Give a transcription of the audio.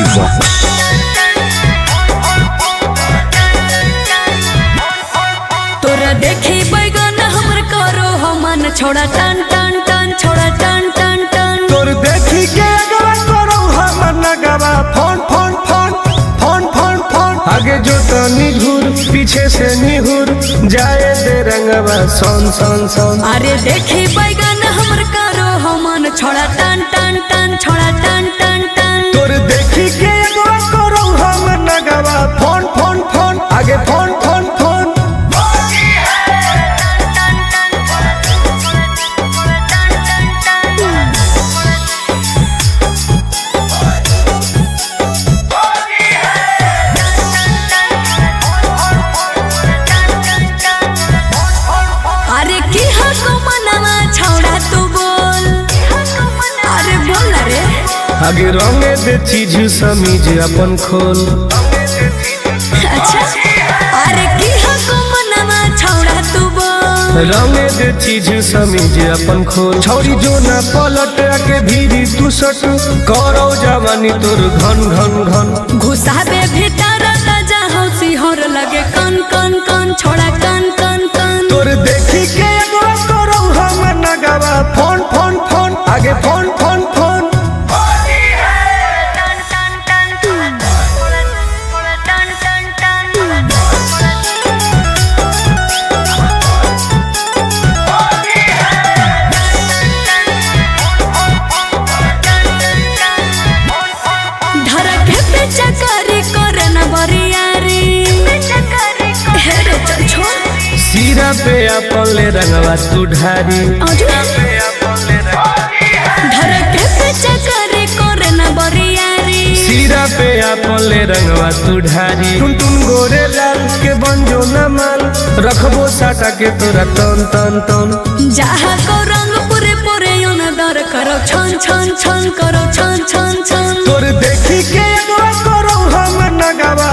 Vox. तोरा देखी बैगन हमर करो हमन छोड़ा टन टन टन छोड़ा टन टन टन तोर देखी के अगवा करो हमर नगवा phone phone phone phone phone phone आगे जो तनी घूर पीछे से निहुर जाए दे रंगवा सोन सोन सोन। अरे देखी बैगन हमर करो हमन छोड़ा टन टन टन छोड़ा टन टन टन तोर देखी के अगवा करो हमर नगवा फोन फोन फोन आगे फोन फोन फोन। अरे की हको मनवा छोड़ा तू बोल अरे बोल रे आगे रंगे दे चीज समीज अपन खोल। अच्छा अरे की हको मनवा छोड़ा तू बोल रंगे दे चीज समीज अपन खोल। छौरी जो ना पलट के भीरी तू सट करो जवानी तोर घन घन घन घुसाबे भीतर ताजा हौसी हर लगे कन कन कन छोड़ा कन कन कन तोर देखी के एगो करो हमर नगवा फोन फोन फोन आगे फोन फोन फोन। धरके पे चकरी करे न बरियारी हे रे चल छोड़ सीरा पे अपन ले रंगवा तू ढारी। धरके पे चकरी करे न बरियारी सीरा पे अपन ले रंगवा तू ढारी। टुन टुन गोरे लाल के बंजो न माल रखबो साटा के तोरा तन तन तन। जहाँ को रंग पूरे पूरे योन दर करो छन छन छन करो छन छन छन तोर देखी के एगो करो हमर नगवा